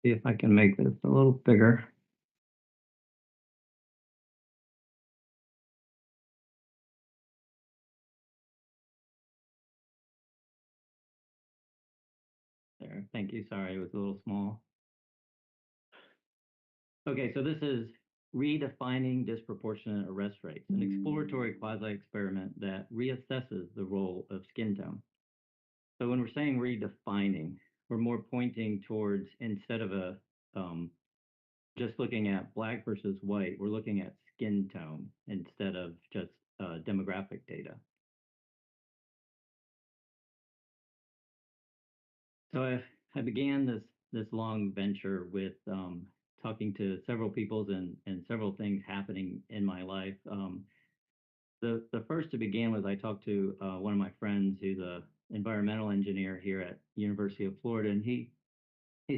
See if I can make this a little bigger. There. Thank you. Sorry, it was a little small. Okay, so this is redefining disproportionate arrest rates, an exploratory quasi-experiment that reassesses the role of skin tone. So when we're saying redefining, we're more pointing towards instead of a just looking at black versus white, we're looking at skin tone instead of just demographic data. So I began this long venture with talking to several peoples and several things happening in my life. The first to begin was I talked to one of my friends who's a environmental engineer here at University of Florida, and he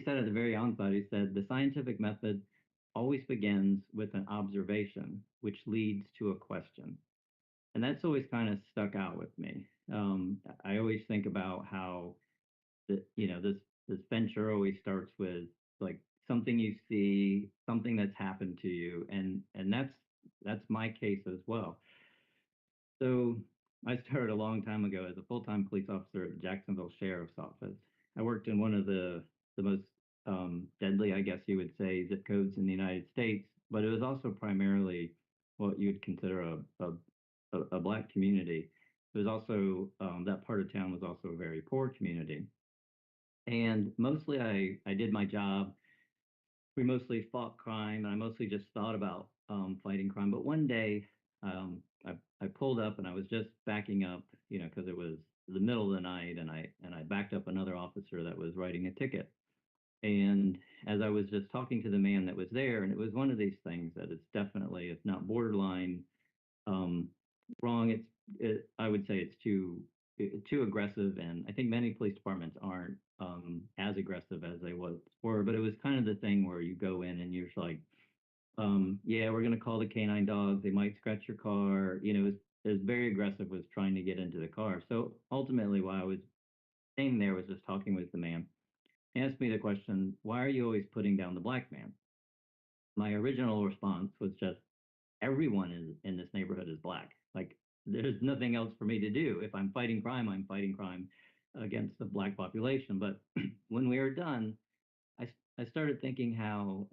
said at the very onset, he said the scientific method always begins with an observation, which leads to a question, and that's always kind of stuck out with me. I always think about how this venture always starts with like something you see, something that's happened to you, and that's my case as well. So I started a long time ago as a full-time police officer at the Jacksonville Sheriff's Office. I worked in one of the most deadly, I guess you would say, zip codes in the United States, but it was also primarily what you would consider a black community. It was also that part of town was also a very poor community. And mostly I did my job. We mostly fought crime, and I mostly just thought about fighting crime. But one day, I pulled up and I was just backing up, because it was the middle of the night, and I backed up another officer that was writing a ticket. And as I was just talking to the man that was there, and it was one of these things that is definitely, if not borderline, um, wrong. I would say it's too aggressive, and I think many police departments aren't as aggressive as they were. But it was kind of the thing where you go in and you're just like, yeah, we're gonna call the canine dogs. They might scratch your car. It was very aggressive. Was trying to get into the car. So ultimately, while I was staying there, was just talking with the man. He asked me the question, "Why are you always putting down the black man?" My original response was just everyone in this neighborhood is black. Like there's nothing else for me to do. If I'm fighting crime against the black population. But when we were done, I started thinking how,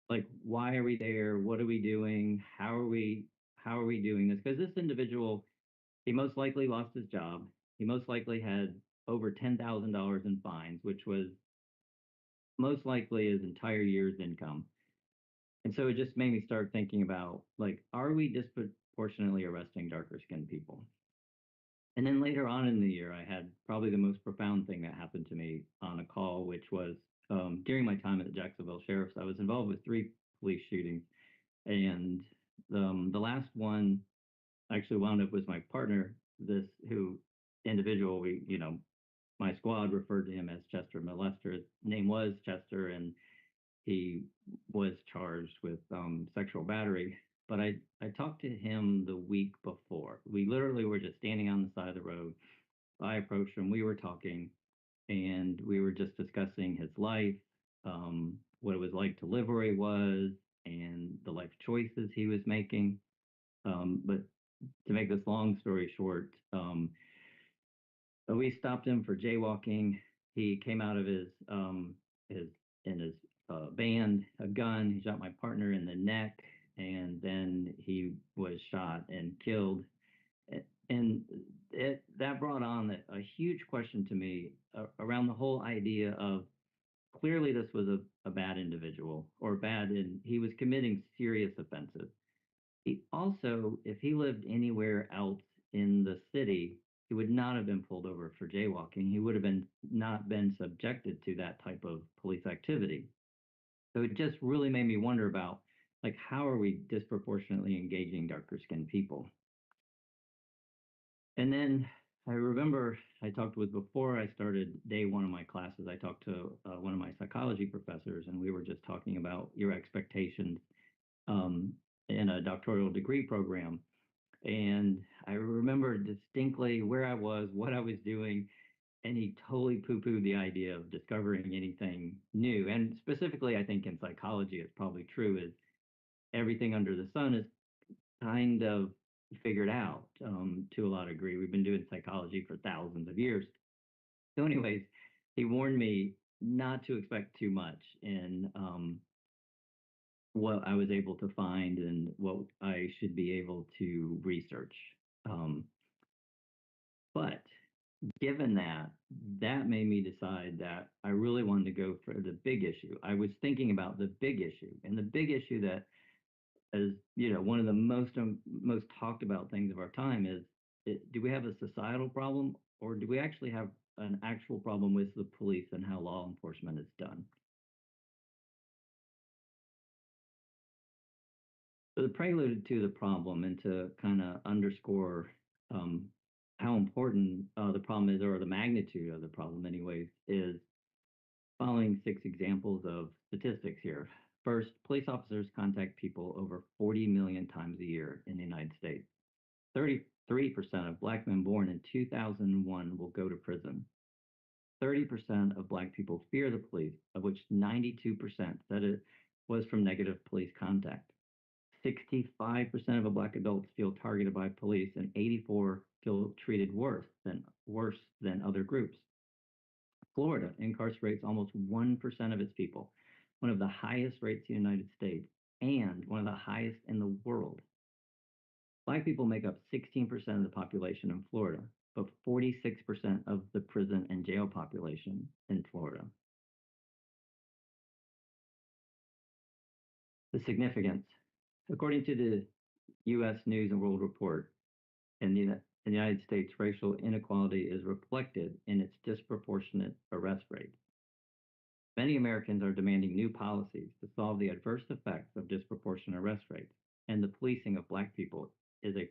like, why are we there? What are we doing? How are we doing this? Because this individual, he most likely lost his job. He most likely had over $10,000 in fines, which was most likely his entire year's income. And so it just made me start thinking about like, are we disproportionately arresting darker skinned people? And then later on in the year, I had probably the most profound thing that happened to me on a call, which was during my time at the Jacksonville Sheriff's. I was involved with three police shootings, and the last one actually wound up with my partner. This who individual my squad referred to him as Chester Molester. His name was Chester, and he was charged with sexual battery. But I talked to him the week before. We literally were just standing on the side of the road. I approached him. We were talking, and we were just discussing his life, what it was like to live where he was, and the life choices he was making. But to make this long story short, we stopped him for jaywalking. He came out of his in his band a gun. He shot my partner in the neck, and then he was shot and killed. And that brought on a huge question to me around the whole idea of clearly this was a bad individual or bad, and he was committing serious offenses. He also, if he lived anywhere else in the city, he would not have been pulled over for jaywalking. He would have been not been subjected to that type of police activity. So it just really made me wonder about like how are we disproportionately engaging darker skinned people? And then I remember I talked with before I started day one of my classes, I talked to one of my psychology professors, and we were just talking about your expectations um, in a doctoral degree program. And I remember distinctly where I was, what I was doing. and he totally poo-pooed the idea of discovering anything new. And specifically, I think in psychology, it's probably true is everything under the sun is kind of figured out to a lot of degree. We've been doing psychology for thousands of years. So, anyways, he warned me not to expect too much in what I was able to find and what I should be able to research. Um, but given that, that made me decide that I really wanted to go for the big issue. I was thinking about the big issue, and the big issue that is, one of the most talked about things of our time is, do we have a societal problem, or do we actually have an actual problem with the police and how law enforcement is done? So the prelude to the problem and to kind of underscore um, how important the problem is, or the magnitude of the problem, anyways, is following six examples of statistics here. First, police officers contact people over 40 million times a year in the United States. 33% of Black men born in 2001 will go to prison. 30% of Black people fear the police, of which 92% said it was from negative police contact. 65% of Black adults feel targeted by police, and 84 feel treated worse than other groups. Florida incarcerates almost 1% of its people, one of the highest rates in the United States, and one of the highest in the world. Black people make up 16% of the population in Florida, but 46% of the prison and jail population in Florida. The significance. According to the U.S. News and World Report, in the United States, racial inequality is reflected in its disproportionate arrest rate. Many Americans are demanding new policies to solve the adverse effects of disproportionate arrest rates, and the policing of Black people is a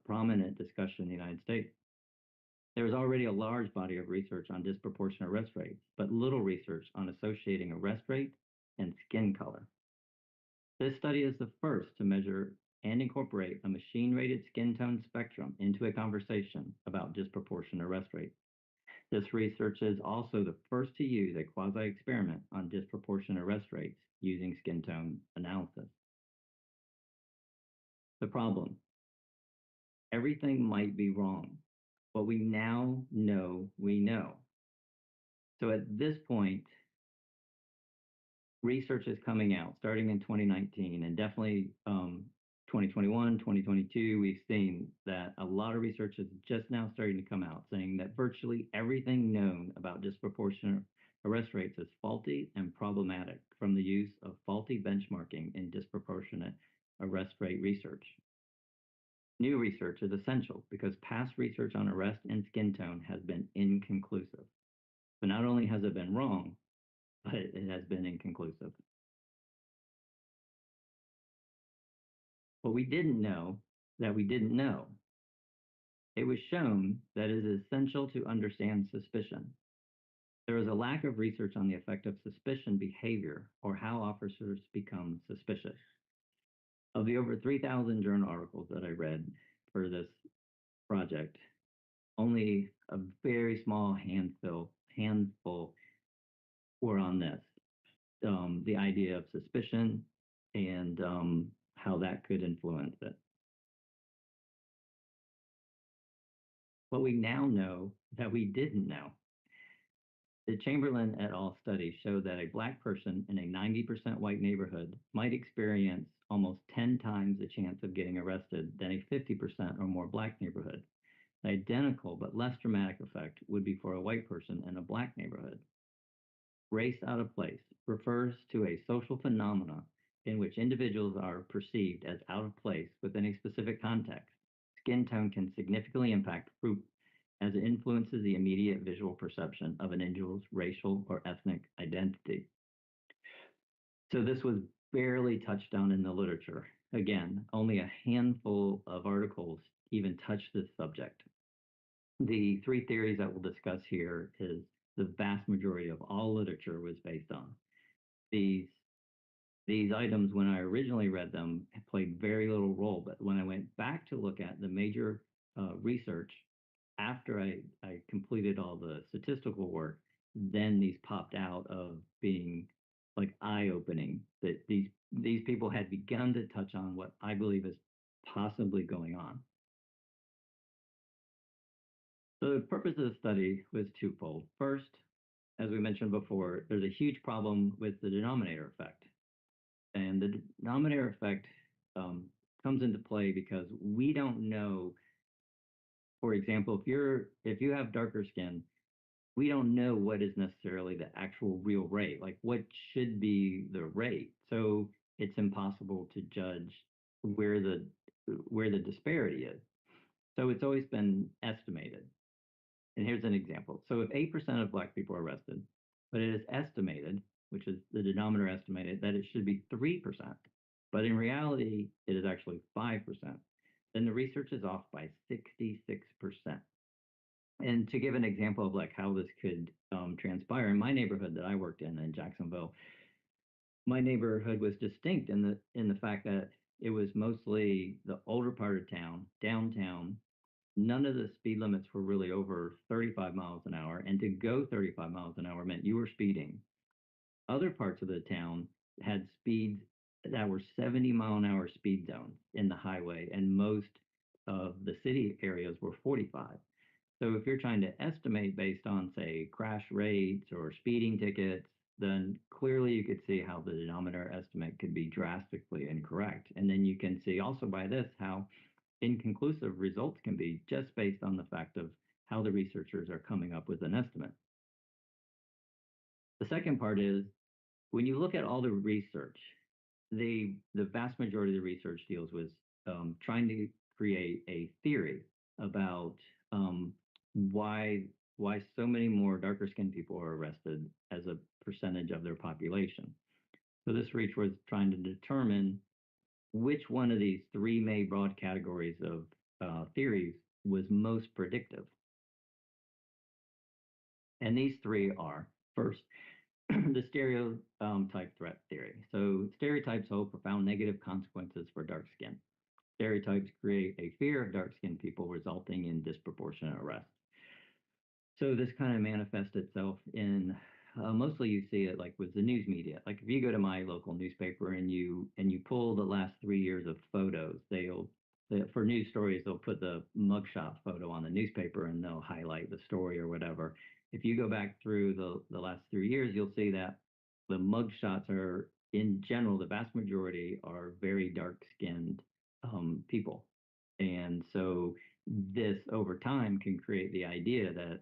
prominent discussion in the United States. There is already a large body of research on disproportionate arrest rates, but little research on associating arrest rate and skin color. This study is the first to measure and incorporate a machine-rated skin tone spectrum into a conversation about disproportionate arrest rates. This research is also the first to use a quasi-experiment on disproportionate arrest rates using skin tone analysis. The problem: everything might be wrong, but we now know we know. So at this point, research is coming out starting in 2019 and definitely 2021, 2022. We've seen that a lot of research is just now starting to come out saying that virtually everything known about disproportionate arrest rates is faulty and problematic from the use of faulty benchmarking in disproportionate arrest rate research. New research is essential because past research on arrest and skin tone has been inconclusive. But not only has it been wrong, but it has been inconclusive. What we didn't know that we didn't know. It was shown that it is essential to understand suspicion. There is a lack of research on the effect of suspicion behavior, or how officers become suspicious. Of the over 3,000 journal articles that I read for this project, only a very small handful were on this. The idea of suspicion and how that could influence it. What we now know that we didn't know. The Chamberlain et al. Study showed that a Black person in a 90% white neighborhood might experience almost 10 times the chance of getting arrested than a 50% or more Black neighborhood. The identical but less dramatic effect would be for a white person in a Black neighborhood. Race out of place refers to a social phenomena in which individuals are perceived as out of place within a specific context. Skin tone can significantly impact group as it influences the immediate visual perception of an individual's racial or ethnic identity. So this was barely touched on in the literature. Again, only a handful of articles even touch this subject. The three theories that we'll discuss here is the vast majority of all literature was based on. These items, when I originally read them, played very little role, but when I went back to look at the major research, after I completed all the statistical work, then these popped out of being like eye-opening that these people had begun to touch on what I believe is possibly going on. So the purpose of the study was twofold. First, as we mentioned before, there's a huge problem with the denominator effect. And the denominator effect um, comes into play because we don't know, for example, if you have darker skin, we don't know what is necessarily the actual real rate, like what should be the rate. So it's impossible to judge where the where the disparity is. So it's always been estimated. And here's an example. So if 8% of Black people are arrested, but it is estimated, which is the denominator estimated, that it should be 3%, but in reality, it is actually 5%, then the research is off by 66%. And to give an example of like how this could transpire, in my neighborhood that I worked in Jacksonville, my neighborhood was distinct in the fact that it was mostly the older part of town, downtown. None of the speed limits were really over 35 miles an hour, and to go 35 miles an hour meant you were speeding. Other parts of the town had speeds that were 70-mile-an-hour speed zones in the highway, and most of the city areas were 45. So if you're trying to estimate based on, say, crash rates or speeding tickets, then clearly you could see how the denominator estimate could be drastically incorrect. And then you can see also by this how inconclusive results can be just based on the fact of how the researchers are coming up with an estimate. The second part is when you look at all the research, the vast majority of the research deals with trying to create a theory about why so many more darker skinned people are arrested as a percentage of their population. So this research was trying to determine which one of these three main broad categories of theories was most predictive. And these three are first, the stereotype threat theory. So stereotypes hold profound negative consequences for dark skin. Stereotypes create a fear of dark skinned people, resulting in disproportionate arrest. So this kind of manifests itself in mostly you see it like with the news media. Like if you go to my local newspaper and you pull the last 3 years of photos, for news stories they'll put the mugshot photo on the newspaper and they'll highlight the story or whatever. If you go back through the last 3 years, you'll see that the mugshots are in general the vast majority are very dark skinned people, and so this over time can create the idea that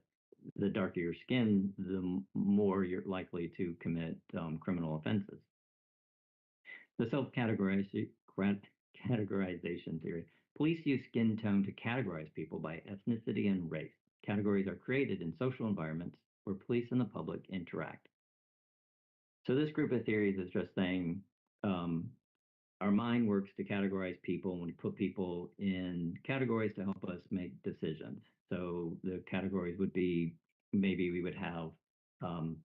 the darker your skin, the more you're likely to commit criminal offenses. The categorization theory. Police use skin tone to categorize people by ethnicity and race. Categories are created in social environments where police and the public interact. So this group of theories is just saying um, our mind works to categorize people and we put people in categories to help us make decisions. So the categories would be maybe we would have um,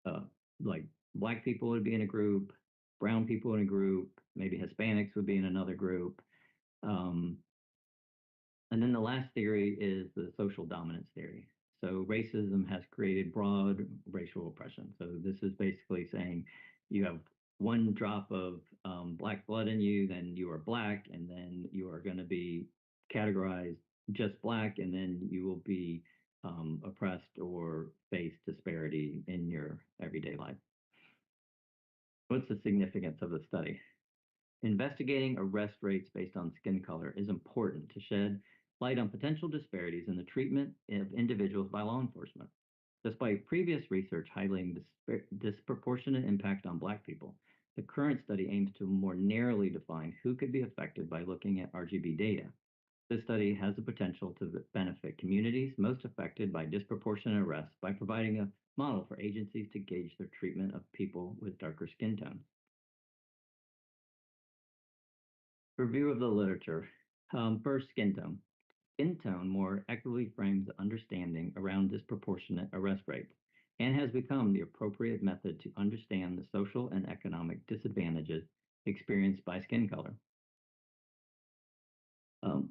uh, like black people would be in a group, brown people in a group, maybe Hispanics would be in another group. Um, and then the last theory is the social dominance theory. So racism has created broad racial oppression. So this is basically saying you have one drop of black blood in you, then you are black, and then you are going to be categorized just black, and then you will be oppressed or face disparity in your everyday life. What's the significance of the study? Investigating arrest rates based on skin color is important to shed light on potential disparities in the treatment of individuals by law enforcement. Despite previous research highlighting disproportionate impact on Black people, the current study aims to more narrowly define who could be affected by looking at RGB data. This study has the potential to benefit communities most affected by disproportionate arrests by providing a model for agencies to gauge their treatment of people with darker skin tones. Review of the literature. First, skin tone. Skin tone more accurately frames the understanding around disproportionate arrest rates and has become the appropriate method to understand the social and economic disadvantages experienced by skin color.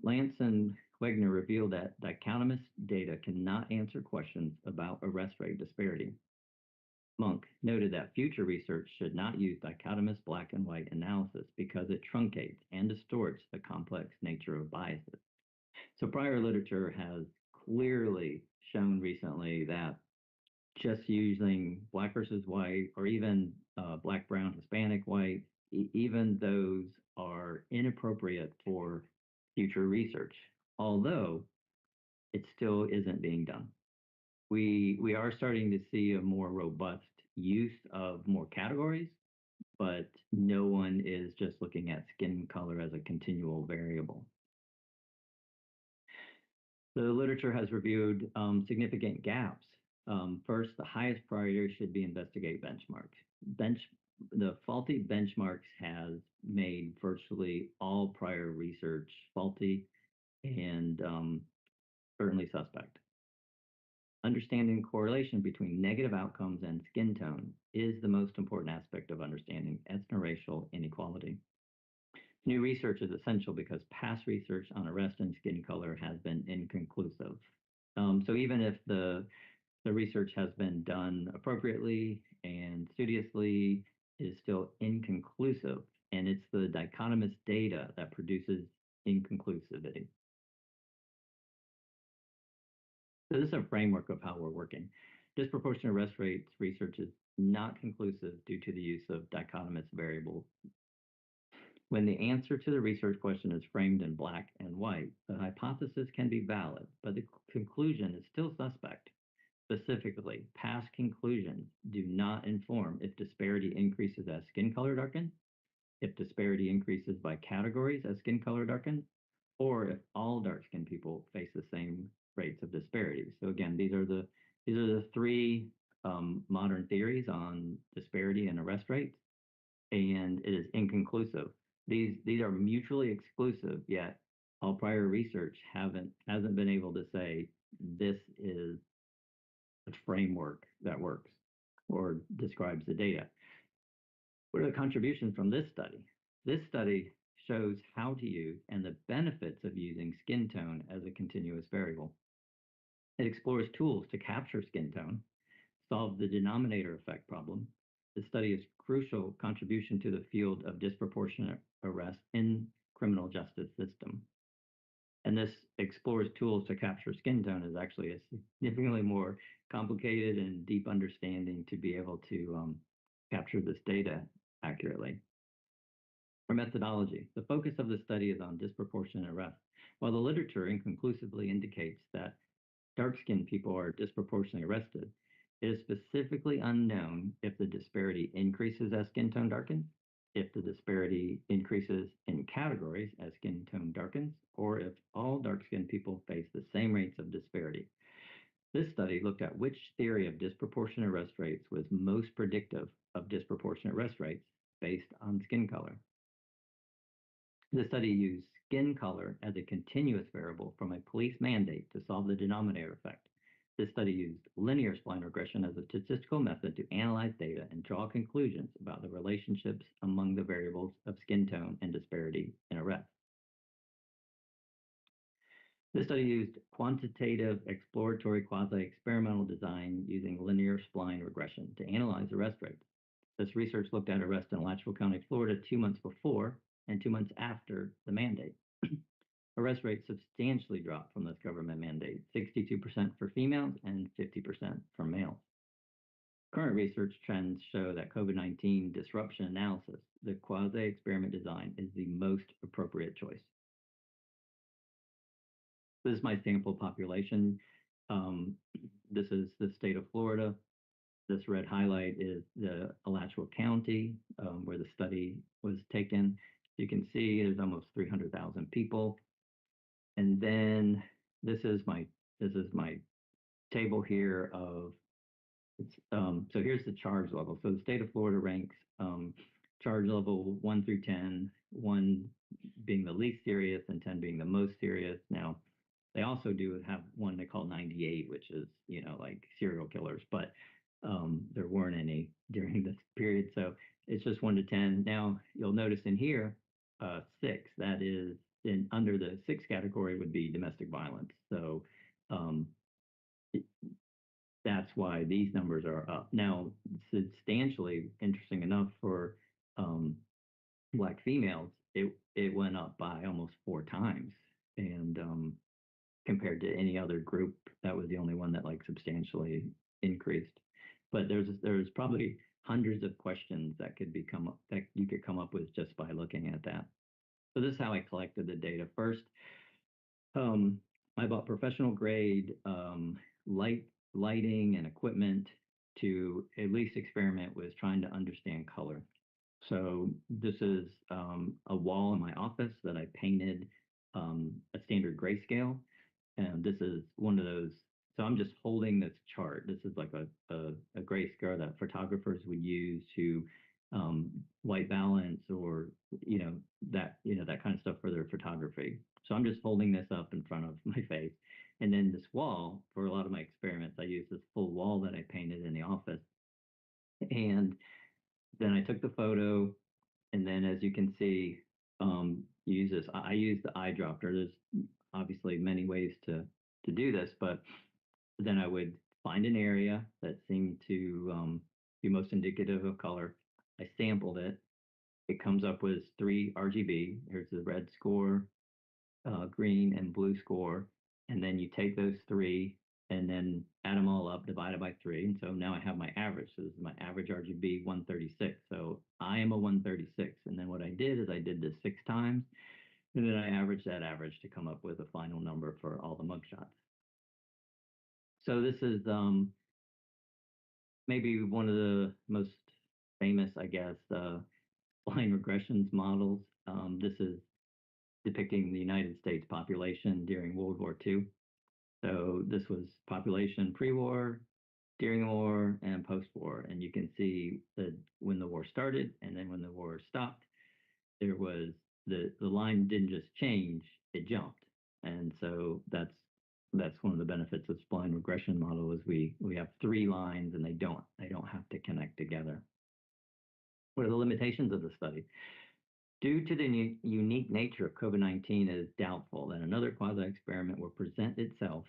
Lance and Wegner revealed that dichotomous data cannot answer questions about arrest rate disparity. Monk noted that future research should not use dichotomous black and white analysis because it truncates and distorts the complex nature of biases. So prior literature has clearly shown recently that just using black versus white or even black, brown, Hispanic, white, even those are inappropriate for future research, although it still isn't being done. We are starting to see a more robust use of more categories, but no one is just looking at skin color as a continual variable. The literature has reviewed significant gaps. First, the highest priority should be investigate benchmarks. The faulty benchmarks has made virtually all prior research faulty and certainly suspect. Understanding correlation between negative outcomes and skin tone is the most important aspect of understanding ethno-racial inequality. New research is essential because past research on arrest and skin color has been inconclusive. So even if the research has been done appropriately and studiously, it is still inconclusive, and it's the dichotomous data that produces inconclusivity. So this is a framework of how we're working. Disproportionate arrest rates research is not conclusive due to the use of dichotomous variables. When the answer to the research question is framed in black and white, the hypothesis can be valid, but the conclusion is still suspect. Specifically, past conclusions do not inform if disparity increases as skin color darkens, if disparity increases by categories as skin color darkens, or if all dark-skinned people face the same rates of disparity. So again, these are the three modern theories on disparity and arrest rates, and it is inconclusive. These are mutually exclusive, yet all prior research hasn't been able to say this is the framework that works or describes the data. What are the contributions from this study? This study shows how to use and the benefits of using skin tone as a continuous variable. It explores tools to capture skin tone, solve the denominator effect problem. The study is crucial contribution to the field of disproportionate arrest in criminal justice system. And this explores tools to capture skin tone is actually a significantly more complicated and deep understanding to be able to capture this data accurately. For methodology, the focus of the study is on disproportionate arrest. While the literature inconclusively indicates that dark-skinned people are disproportionately arrested, it is specifically unknown if the disparity increases as skin tone darkens, if the disparity increases in categories as skin tone darkens, or if all dark-skinned people face the same rates of disparity. This study looked at which theory of disproportionate arrest rates was most predictive of disproportionate arrest rates based on skin color. The study used skin color as a continuous variable from a police mandate to solve the denominator effect. This study used linear spline regression as a statistical method to analyze data and draw conclusions about the relationships among the variables of skin tone and disparity in arrest. This study used quantitative exploratory quasi-experimental design using linear spline regression to analyze arrest rates. This research looked at arrests in Alachua County, Florida, 2 months before and 2 months after the mandate. Arrest rates substantially dropped from this government mandate, 62% for females and 50% for males. Current research trends show that COVID-19 disruption analysis, the quasi-experiment design, is the most appropriate choice. This is my sample population. This is the state of Florida. This red highlight is the Alachua County, where the study was taken. You can see there's almost 300,000 people. And then this is my table here of so here's the charge level. So the state of Florida ranks charge level 1 through 10, 1 being the least serious and 10 being the most serious. Now they also do have one they call 98, which is like serial killers, but there weren't any during this period. So it's just 1 to 10. Now you'll notice in here 6, that is in under the sixth category would be domestic violence. So um, that's why these numbers are up. Now, substantially, interesting enough for um, Black females, it went up by almost four times, and compared to any other group, that was the only one that like substantially increased. But there's probably hundreds of questions that could become that you could come up with just by looking at that. So this is how I collected the data. First, um, I bought professional grade lighting and equipment to at least experiment with trying to understand color. So this is a wall in my office that I painted a standard grayscale, and this is one of those. So I'm just holding this chart. This is like a grayscale that photographers would use to um, white balance or that kind of stuff for their photography. So I'm just holding this up in front of my face, and then this wall for a lot of my experiments, I use this full wall that I painted in the office, and then I took the photo, and then as you can see, use this. I use the eyedropper. There's obviously many ways to do this, but then I would find an area that seemed to be most indicative of color. I sampled it. It comes up with three RGB. Here's the red score, green and blue score, and then you take those three and then add them all up, divide it by three, and so now I have my average. So this is my average RGB 136. So I am a 136, and then what I did is I did this 6 times, and then I averaged that average to come up with a final number for all the mugshots. So this is maybe one of the most famous, I guess, line regressions models. This is depicting the United States population during World War II. So this was population pre-war, during the war, and post-war. And you can see that when the war started and then when the war stopped, there was the line didn't just change, it jumped. And so that's one of the benefits of spline regression model is we have three lines and they don't have to connect together. What are the limitations of the study? Due to the unique nature of COVID-19, it is doubtful that another quasi-experiment will present itself,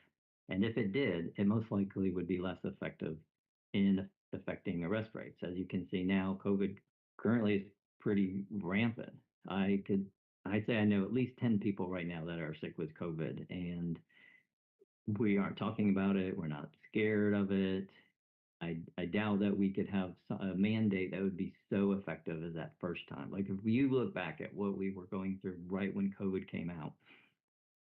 and if it did, it most likely would be less effective in affecting arrest rates. As you can see now, COVID currently is pretty rampant. I'd say I know at least 10 people right now that are sick with COVID, and we aren't talking about it. We're not scared of it. I doubt that we could have a mandate that would be so effective as that first time. Like if you look back at what we were going through right when COVID came out,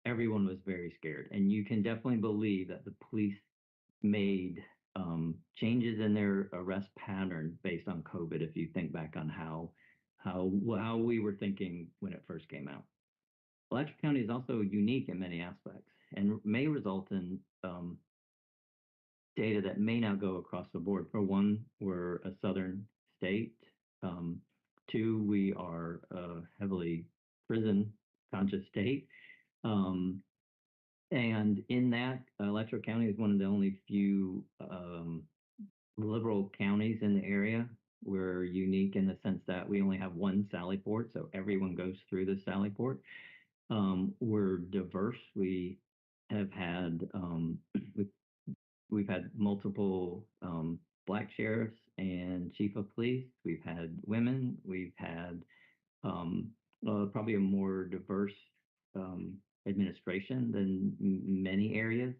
everyone was very scared. And you can definitely believe that the police made changes in their arrest pattern based on COVID. If you think back on how we were thinking when it first came out. Alachua County is also unique in many aspects and may result in data that may not go across the board. For one, we're a southern state. Um, Two, we are a heavily prison conscious state. Um, and in that, Alachua County is one of the only few liberal counties in the area. We're unique in the sense that we only have one Sally Port, so everyone goes through the Sally Port. We're diverse. We have had we've had multiple Black sheriffs and chief of police. We've had women. We've had probably a more diverse administration than many areas.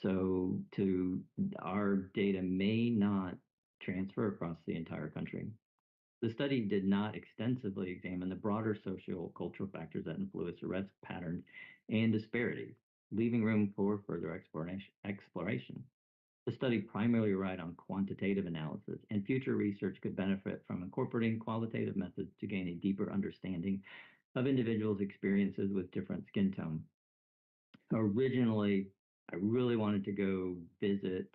So to our data may not transfer across the entire country. The study did not extensively examine the broader social cultural factors that influence arrest patterns and disparities, leaving room for further exploration. The study primarily relied on quantitative analysis, and future research could benefit from incorporating qualitative methods to gain a deeper understanding of individuals' experiences with different skin tone. Originally, I really wanted to go visit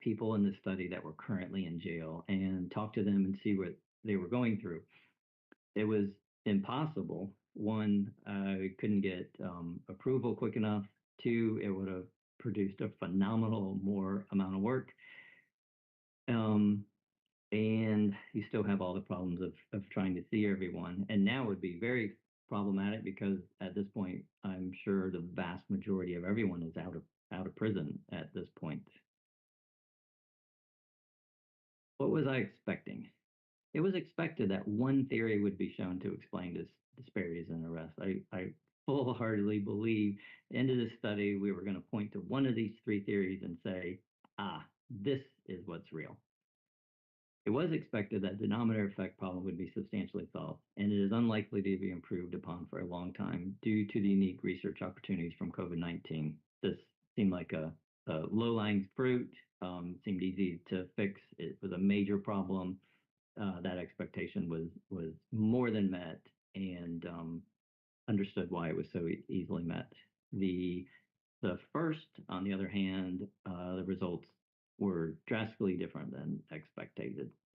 people in the study that were currently in jail and talk to them and see what they were going through. It was impossible. One, I couldn't get approval quick enough. Two, it would have produced a phenomenal more amount of work. Um, and you still have all the problems of trying to see everyone. And now would be very problematic because at this point, I'm sure the vast majority of everyone is out of prison at this point. What was I expecting? It was expected that one theory would be shown to explain disparities in arrest. I full-heartedly believe into this study we were going to point to one of these three theories and say, this is what's real. It was expected that denominator effect problem would be substantially solved, and it is unlikely to be improved upon for a long time due to the unique research opportunities from COVID-19. This seemed like a low-lying fruit, seemed easy to fix. It was a major problem. That expectation was more than met, and understood why it was so easily met. The first, on the other hand, the results were drastically different than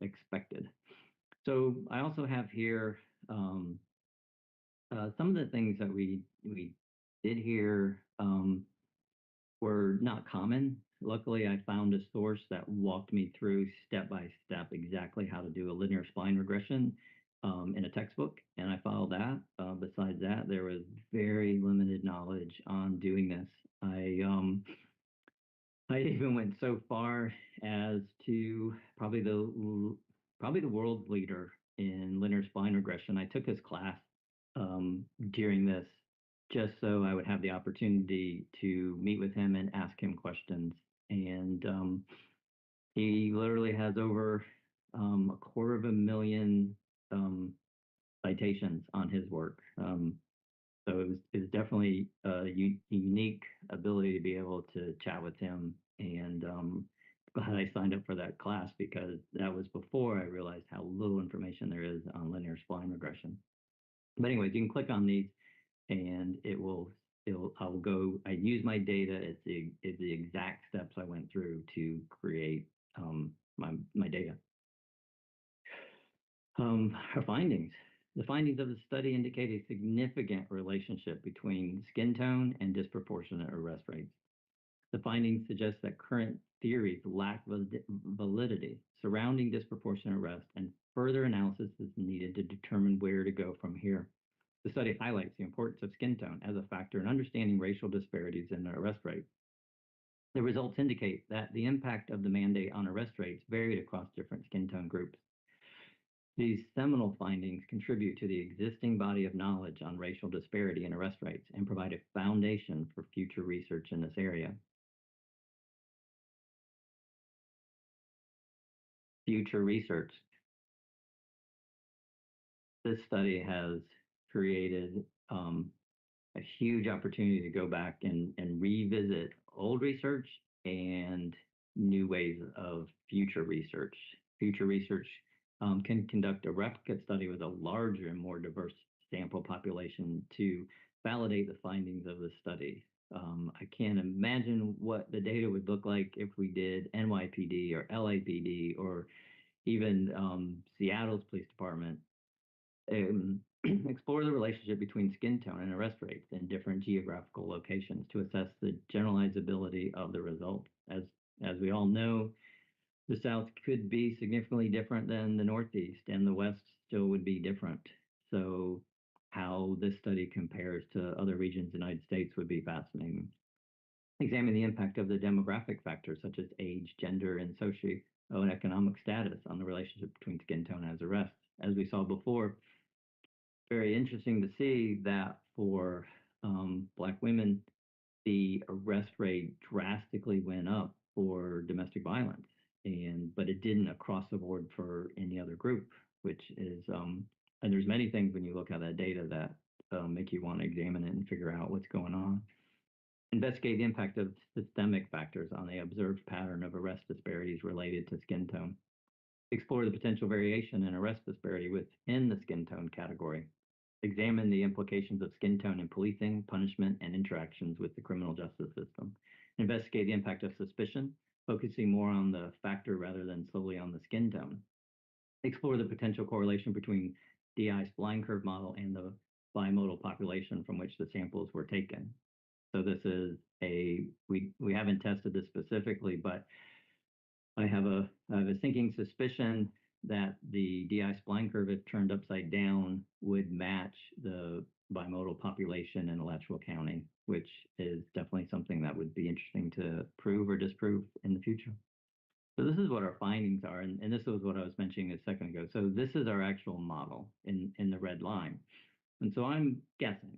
expected. So I also have here some of the things that we did here were not common. Luckily, I found a source that walked me through step by step exactly how to do a linear spline regression in a textbook, and I followed that. Besides that, there was very limited knowledge on doing this. I even went so far as to probably the world leader in linear spline regression. I took his class during this just so I would have the opportunity to meet with him and ask him questions. And he literally has over a quarter of a million citations on his work. So it was definitely a unique ability to be able to chat with him. And glad I signed up for that class because that was before I realized how little information there is on linear spline regression. But anyways, you can click on these and I use my data. It's the exact steps I went through to create my data. Our findings. The findings of the study indicate a significant relationship between skin tone and disproportionate arrest rates. The findings suggest that current theories lack validity surrounding disproportionate arrest, and further analysis is needed to determine where to go from here. The study highlights the importance of skin tone as a factor in understanding racial disparities in the arrest rate. The results indicate that the impact of the mandate on arrest rates varied across different skin tone groups. These seminal findings contribute to the existing body of knowledge on racial disparity in arrest rates and provide a foundation for future research in this area. Future research. This study has created a huge opportunity to go back and revisit old research and new ways of future research. Future research can conduct a replicate study with a larger and more diverse sample population to validate the findings of the study. I can't imagine what the data would look like if we did NYPD or LAPD or even Seattle's police department. Explore the relationship between skin tone and arrest rates in different geographical locations to assess the generalizability of the result. As we all know, the South could be significantly different than the Northeast, and the West still would be different. So how this study compares to other regions of the United States would be fascinating. Examine the impact of the demographic factors such as age, gender, and socioeconomic status on the relationship between skin tone and arrest. As we saw before, very interesting to see that for Black women, the arrest rate drastically went up for domestic violence, but it didn't across the board for any other group, which is and there's many things when you look at that data that make you want to examine it and figure out what's going on. Investigate the impact of systemic factors on the observed pattern of arrest disparities related to skin tone. Explore the potential variation in arrest disparity within the skin tone category. Examine the implications of skin tone in policing, punishment, and interactions with the criminal justice system. Investigate the impact of suspicion, focusing more on the factor rather than solely on the skin tone. Explore the potential correlation between DI spline curve model and the bimodal population from which the samples were taken. So this is we haven't tested this specifically, but I have a sinking suspicion that the DI spline curve, if turned upside down, would match the bimodal population in electoral counting, which is definitely something that would be interesting to prove or disprove in the future. So this is what our findings are, and this was what I was mentioning a second ago. So this is our actual model in the red line. And so I'm guessing,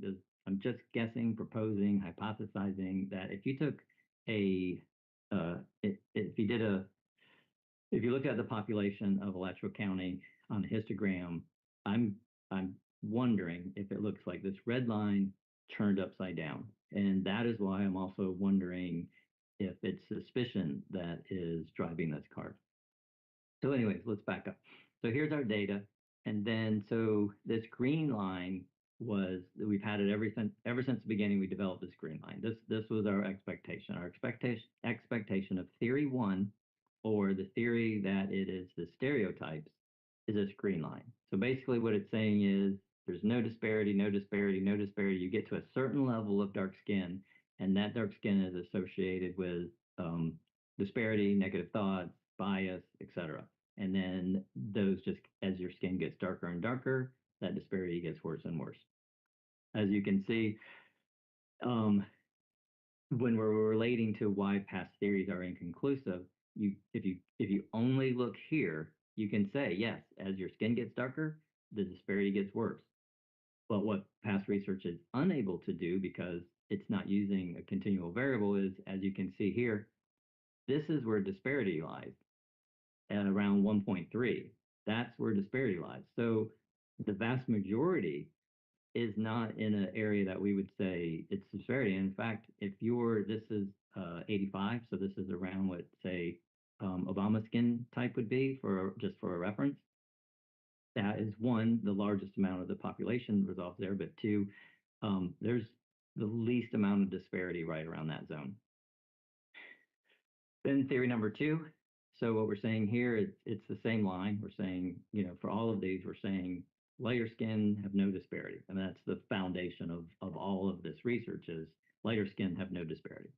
I'm just guessing, proposing, hypothesizing that if you took if you did if you looked at the population of Alachua County on a histogram, I'm I'm wondering if it looks like this red line turned upside down. And that is why I'm also wondering if it's suspicion that is driving this card. So anyways, let's back up. So here's our data. And then so this green line was we've had it ever since the beginning we developed this green line. This was our expectation. Our expectation of theory one, or the theory that it is the stereotypes, is this green line. So basically what it's saying is there's no disparity, no disparity, no disparity. You get to a certain level of dark skin, and that dark skin is associated with disparity, negative thoughts, bias, etc. And then those just as your skin gets darker and darker, that disparity gets worse and worse. As you can see, um, when we're relating to why past theories are inconclusive, if you only look here, you can say yes, as your skin gets darker, the disparity gets worse. But what past research is unable to do because it's not using a continual variable is, as you can see here, this is where disparity lies at around 1.3. That's where disparity lies. So the vast majority is not in an area that we would say it's disparity. In fact, this is 85, so this is around what, say, Obama skin type would be just for a reference. That is one, the largest amount of the population resolves there, but two, there's the least amount of disparity right around that zone. Then theory number two. So what we're saying here, it's the same line. We're saying, for all of these, we're saying lighter skin have no disparity. And that's the foundation of all of this research is lighter skin have no disparity.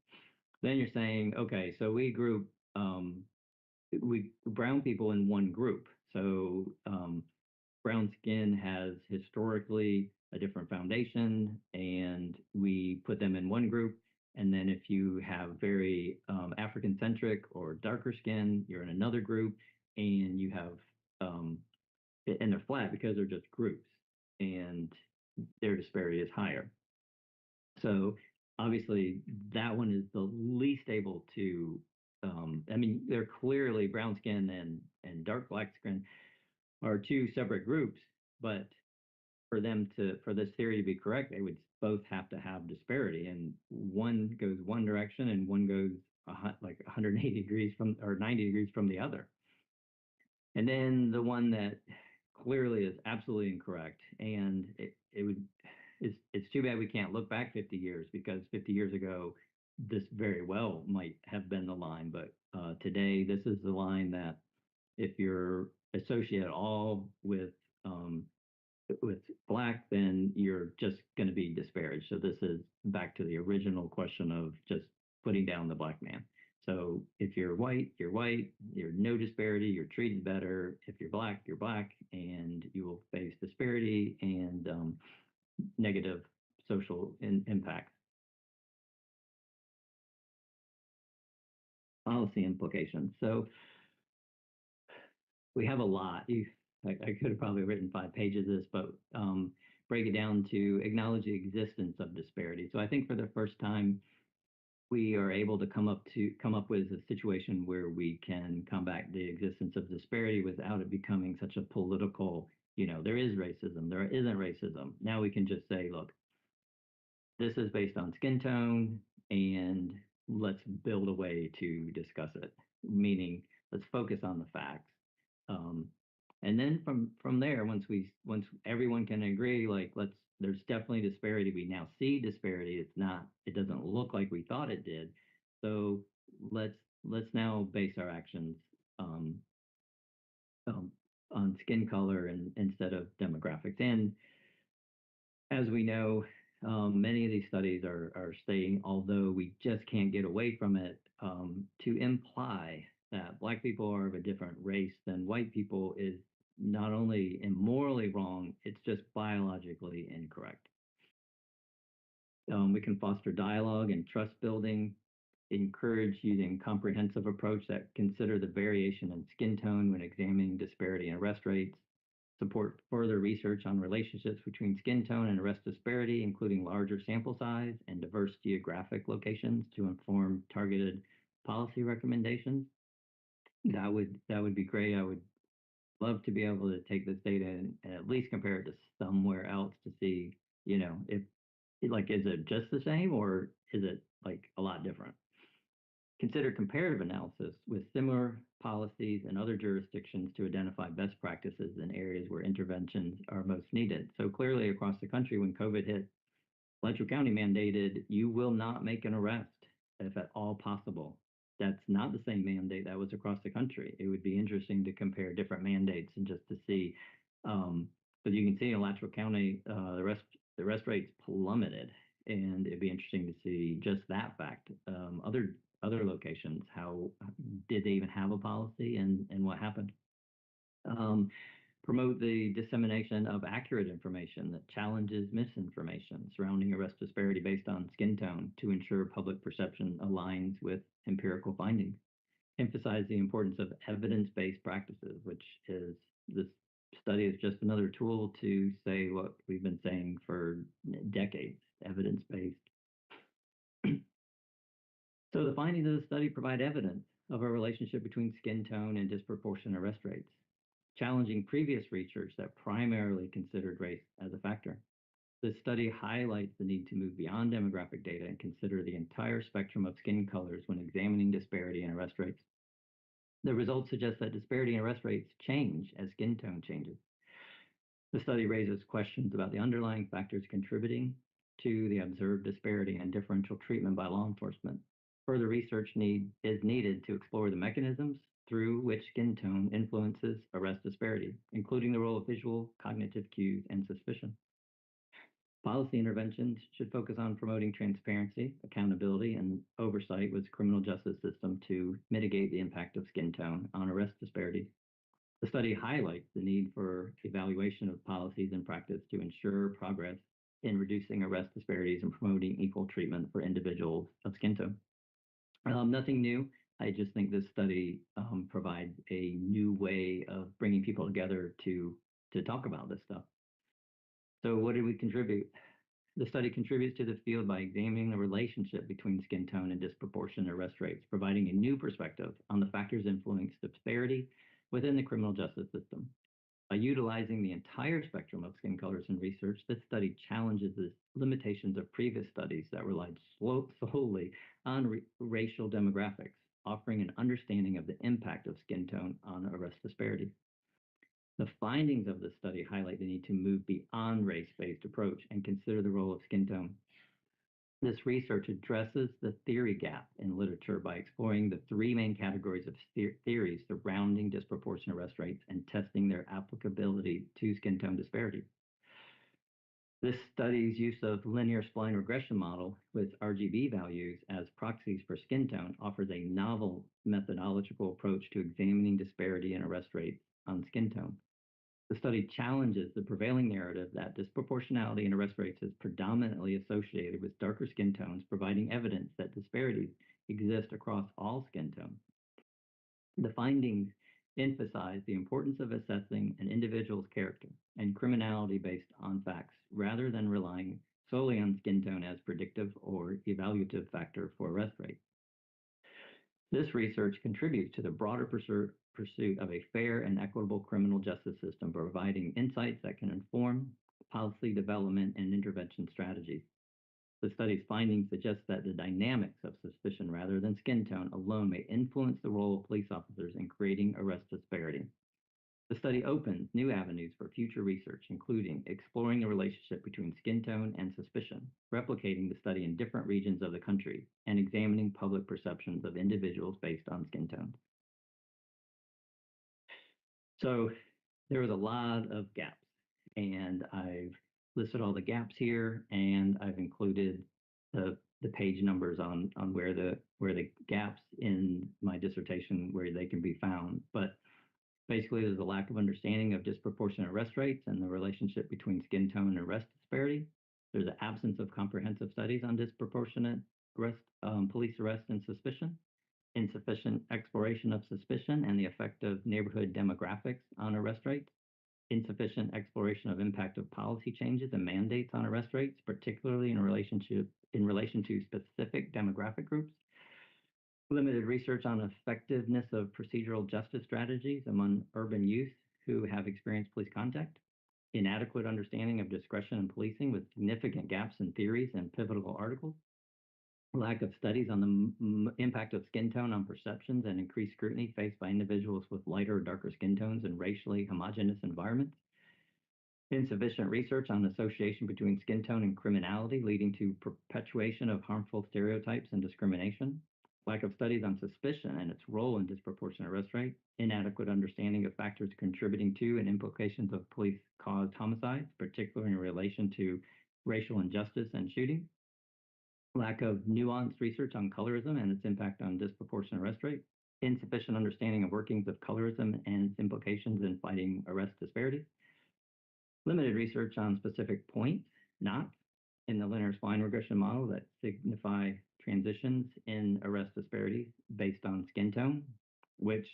Then you're saying, okay, so we group brown people in one group. So brown skin has historically a different foundation, and we put them in one group. And then if you have very African-centric or darker skin, you're in another group, and you have, and they're flat because they're just groups, and their disparity is higher. So obviously that one is the least able to, I mean, they're clearly brown skin and dark black skin are two separate groups, but for this theory to be correct, they would both have to have disparity, and one goes one direction and one goes like 180 degrees from or 90 degrees from the other. And then the one that clearly is absolutely incorrect, and it's too bad we can't look back 50 years because 50 years ago this very well might have been the line, but today this is the line that if you're associated at all with black, then you're just going to be disparaged. So this is back to the original question of just putting down the black man. So if you're white, you're white, you're no disparity, you're treated better. If you're black, you're black, and you will face disparity and negative social impact. Policy implications. So we have a lot. I could have probably written 5 pages of this, but break it down to acknowledge the existence of disparity. So I think for the first time, we are able to come up with a situation where we can combat the existence of disparity without it becoming such a political, there is racism, there isn't racism. Now we can just say, look, this is based on skin tone, and let's build a way to discuss it. Meaning, let's focus on the facts. Um, and then from there, once everyone can agree, like there's definitely disparity. We now see disparity. It doesn't look like we thought it did. So let's now base our actions um, on skin color instead of demographics. And as we know, many of these studies are stating, although we just can't get away from it, to imply that black people are of a different race than white people is not only immorally wrong, it's just biologically incorrect. We can foster dialogue and trust building, encourage using comprehensive approach that consider the variation in skin tone when examining disparity in arrest rates, support further research on relationships between skin tone and arrest disparity, including larger sample size and diverse geographic locations to inform targeted policy recommendations. That would be great. I would love to be able to take this data and at least compare it to somewhere else to see, if like is it just the same or is it like a lot different? Consider comparative analysis with similar policies in other jurisdictions to identify best practices in areas where interventions are most needed. So clearly across the country, when COVID hit, Letcher County mandated you will not make an arrest if at all possible. That's not the same mandate that was across the country. It would be interesting to compare different mandates and just to see. Um, but you can see in Letcher County, the arrest rates plummeted, and it'd be interesting to see just that fact. Other locations, how did they even have a policy, and what happened? Um, Promote the dissemination of accurate information that challenges misinformation surrounding arrest disparity based on skin tone to ensure public perception aligns with empirical findings. Emphasize the importance of evidence-based practices, which is this study is just another tool to say what we've been saying for decades, evidence-based. So the findings of the study provide evidence of a relationship between skin tone and disproportionate arrest rates, challenging previous research that primarily considered race as a factor. This study highlights the need to move beyond demographic data and consider the entire spectrum of skin colors when examining disparity in arrest rates. The results suggest that disparity in arrest rates change as skin tone changes. The study raises questions about the underlying factors contributing to the observed disparity and differential treatment by law enforcement. Further research is needed to explore the mechanisms through which skin tone influences arrest disparity, including the role of visual, cognitive cues, and suspicion. Policy interventions should focus on promoting transparency, accountability, and oversight with the criminal justice system to mitigate the impact of skin tone on arrest disparities. The study highlights the need for evaluation of policies and practice to ensure progress in reducing arrest disparities and promoting equal treatment for individuals of skin tone. Nothing new. I just think this study provides a new way of bringing people together to talk about this stuff. So what did we contribute? The study contributes to the field by examining the relationship between skin tone and disproportionate arrest rates, providing a new perspective on the factors influencing disparity within the criminal justice system. By utilizing the entire spectrum of skin colors in research, this study challenges the limitations of previous studies that relied solely on racial demographics, offering an understanding of the impact of skin tone on arrest disparity. The findings of this study highlight the need to move beyond race-based approach and consider the role of skin tone. This research addresses the theory gap in literature by exploring the three main categories of theories surrounding disproportionate arrest rates and testing their applicability to skin tone disparity. This study's use of linear spline regression model with RGB values as proxies for skin tone offers a novel methodological approach to examining disparity in arrest rates on skin tone. The study challenges the prevailing narrative that disproportionality in arrest rates is predominantly associated with darker skin tones, providing evidence that disparities exist across all skin tones. The findings emphasize the importance of assessing an individual's character and criminality based on facts, rather than relying solely on skin tone as predictive or evaluative factor for arrest rate. This research contributes to the broader pursuit of a fair and equitable criminal justice system, providing insights that can inform policy development and intervention strategies. The study's findings suggest that the dynamics of suspicion rather than skin tone alone may influence the role of police officers in creating arrest disparity. The study opens new avenues for future research, including exploring the relationship between skin tone and suspicion, replicating the study in different regions of the country, and examining public perceptions of individuals based on skin tone. So there was a lot of gaps, and I've listed all the gaps here, and I've included the page numbers on where the gaps in my dissertation where they can be found. But basically, there's a lack of understanding of disproportionate arrest rates and the relationship between skin tone and arrest disparity. There's an absence of comprehensive studies on disproportionate police arrest and suspicion, insufficient exploration of suspicion and the effect of neighborhood demographics on arrest rates, insufficient exploration of impact of policy changes and mandates on arrest rates, particularly in relation to specific demographic groups, limited research on effectiveness of procedural justice strategies among urban youth who have experienced police contact, inadequate understanding of discretion in policing with significant gaps in theories and pivotal articles, lack of studies on the impact of skin tone on perceptions and increased scrutiny faced by individuals with lighter or darker skin tones in racially homogeneous environments, insufficient research on association between skin tone and criminality, leading to perpetuation of harmful stereotypes and discrimination, lack of studies on suspicion and its role in disproportionate arrest rate, inadequate understanding of factors contributing to and implications of police-caused homicides, particularly in relation to racial injustice and shooting, lack of nuanced research on colorism and its impact on disproportionate arrest rate, insufficient understanding of workings of colorism and its implications in fighting arrest disparities, limited research on specific points, not in the linear spline regression model that signify transitions in arrest disparities based on skin tone, which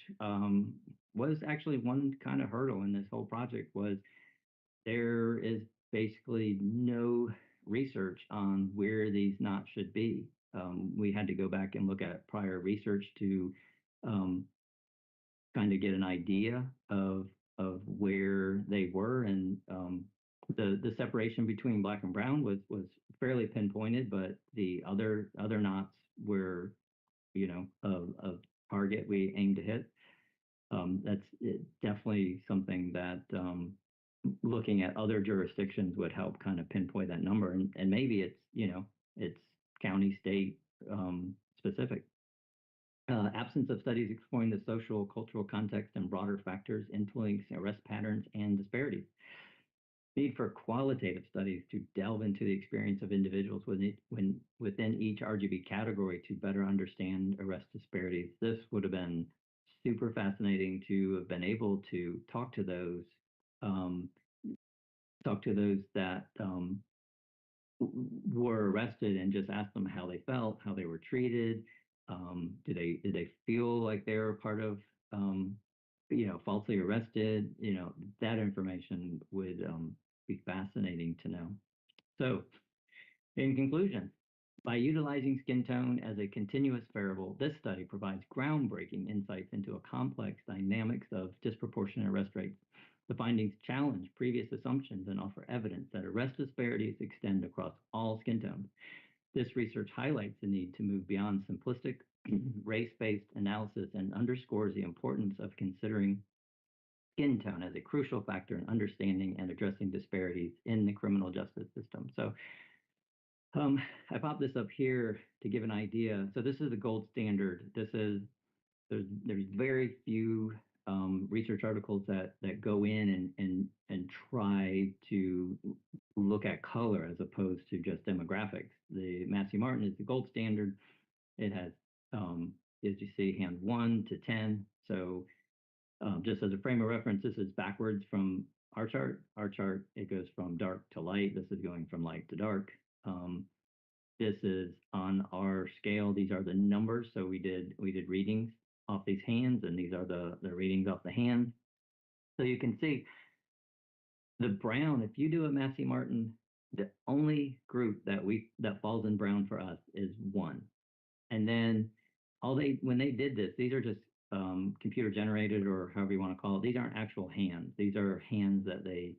was actually one kind of hurdle in this whole project was there is basically no research on where these knots should be. We had to go back and look at prior research to um, kind of get an idea of where they were, and the separation between black and brown was fairly pinpointed, but the other knots were a target we aimed to hit. That's definitely something that looking at other jurisdictions would help kind of pinpoint that number, and maybe it's county, state specific. Absence of studies exploring the social, cultural context and broader factors influencing arrest patterns and disparities. Need for qualitative studies to delve into the experience of individuals within each RGB category to better understand arrest disparities. This would have been super fascinating to have been able to um, talk to those that were arrested and just ask them how they felt, how they were treated. Did they feel like they were part of falsely arrested? That information would be fascinating to know. So, in conclusion, by utilizing skin tone as a continuous variable, this study provides groundbreaking insights into a complex dynamics of disproportionate arrest rates. The findings challenge previous assumptions and offer evidence that arrest disparities extend across all skin tones. This research highlights the need to move beyond simplistic race-based analysis and underscores the importance of considering skin tone as a crucial factor in understanding and addressing disparities in the criminal justice system. So I popped this up here to give an idea. So this is the gold standard. There's very few research articles that go in and try to look at color as opposed to just demographics. The Massey Martin is the gold standard. It has, as you see, hand 1 to 10. So just as a frame of reference, this is backwards from our chart. Our chart, it goes from dark to light. This is going from light to dark. This is on our scale. These are the numbers. So we did readings off these hands, and these are the readings off the hands. So you can see the brown. If you do a Massey Martin, the only group that falls in brown for us is 1. And then when they did this, these are just computer generated or however you want to call it. These aren't actual hands. These are hands that they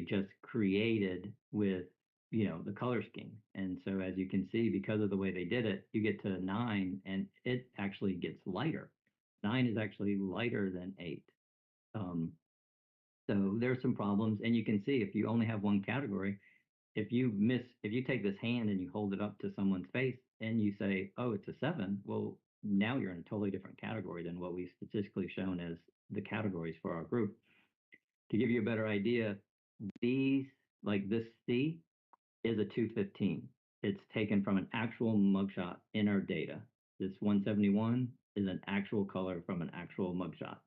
just created with the color scheme. And so as you can see, because of the way they did it, you get to 9 and it actually gets lighter. 9 is actually lighter than 8. So there's some problems, and you can see if you only have one category, if you take this hand and you hold it up to someone's face and you say, oh, it's a 7, well, now you're in a totally different category than what we've statistically shown as the categories for our group. To give you a better idea, these, like this C, is a 215. It's taken from an actual mugshot in our data. This 171 is an actual color from an actual mugshot.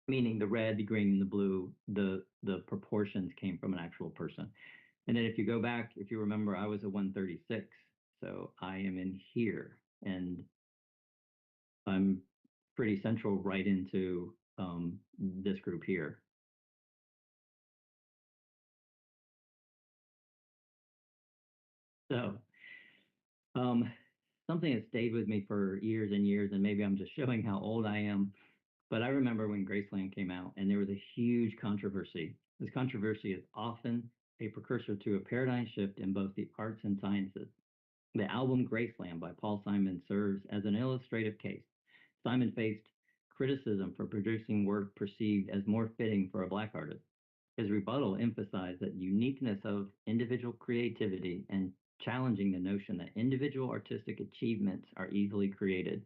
Meaning the red, the green, and the blue, the proportions came from an actual person. And then if you go back, if you remember, I was a 136, so I am in here, and I'm pretty central right into this group here. So um, something that stayed with me for years and years, and maybe I'm just showing how old I am, but I remember when Graceland came out, and there was a huge controversy. This controversy is often a precursor to a paradigm shift in both the arts and sciences. The album Graceland by Paul Simon serves as an illustrative case. Simon faced criticism for producing work perceived as more fitting for a Black artist. His rebuttal emphasized the uniqueness of individual creativity and challenging the notion that individual artistic achievements are easily created.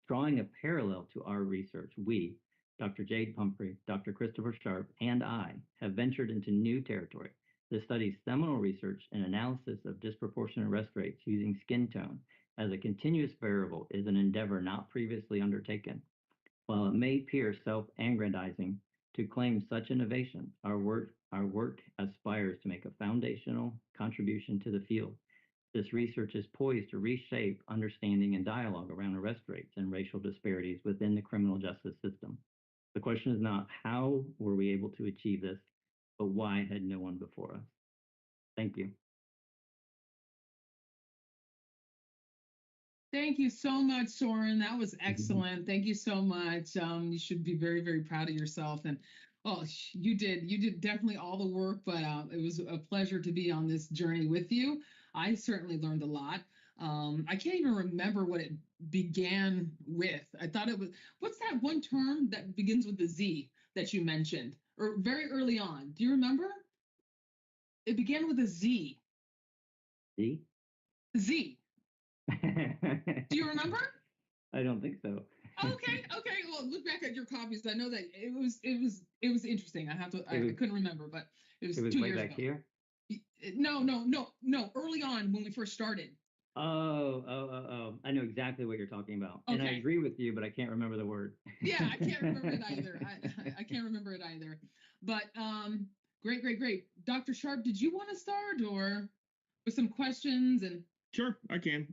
Drawing a parallel to our research, we, Dr. Jade Pumphrey, Dr. Christopher Sharp, and I, have ventured into new territory. The study's seminal research and analysis of disproportionate arrest rates using skin tone as a continuous variable is an endeavor not previously undertaken. While it may appear self-aggrandizing to claim such innovation, our work aspires to make a foundational contribution to the field. This research is poised to reshape understanding and dialogue around arrest rates and racial disparities within the criminal justice system. The question is not how were we able to achieve this, but why had no one before us? Thank you. Thank you so much, Soren. That was excellent. Thank you so much. You should be very, very proud of yourself. And oh, you did definitely all the work, but it was a pleasure to be on this journey with you. I certainly learned a lot. I can't even remember what it began with. I thought it was, what's that one term that begins with the Z that you mentioned, or very early on? Do you remember? It began with a Z. See? Z. Do you remember? I don't think so. Okay, okay. Well, look back at your copies. I know that it was interesting. I couldn't remember, but it was It was 2 way years back ago. here. No. Early on when we first started. Oh. I know exactly what you're talking about. And I Okay. agree with you, but I can't remember the word. Yeah, I can't remember it either. I can't remember it either. But great. Dr. Sharp, did you want to start or with some questions and Sure, I can.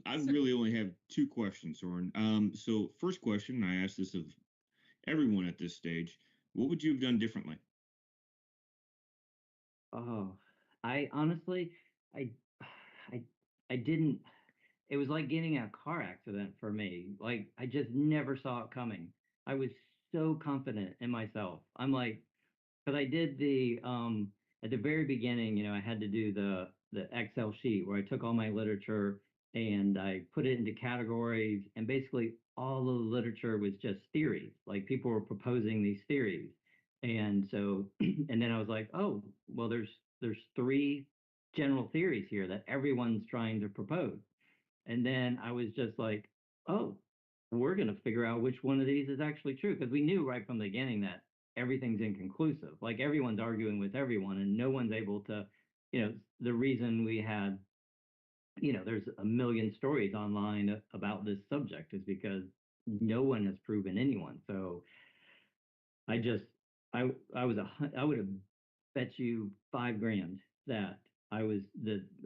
I Sir. really only have two questions, Soren. So first question, I asked this of everyone at this stage. What would you have done differently? Oh, I honestly, I, I, I didn't. It was like getting in a car accident for me. Like I just never saw it coming. I was so confident in myself. I'm like, because I did the at the very beginning, I had to do the Excel sheet where I took all my literature and I put it into categories, and basically all of the literature was just theories. Like people were proposing these theories, and so and then I was like, oh, well, there's three general theories here that everyone's trying to propose, and then I was just like, oh, we're going to figure out which one of these is actually true. Because we knew right from the beginning that everything's inconclusive. Like everyone's arguing with everyone and no one's able to, the reason we had, there's a million stories online about this subject is because no one has proven anyone. So I just, I was I would have bet you 5 grand that I was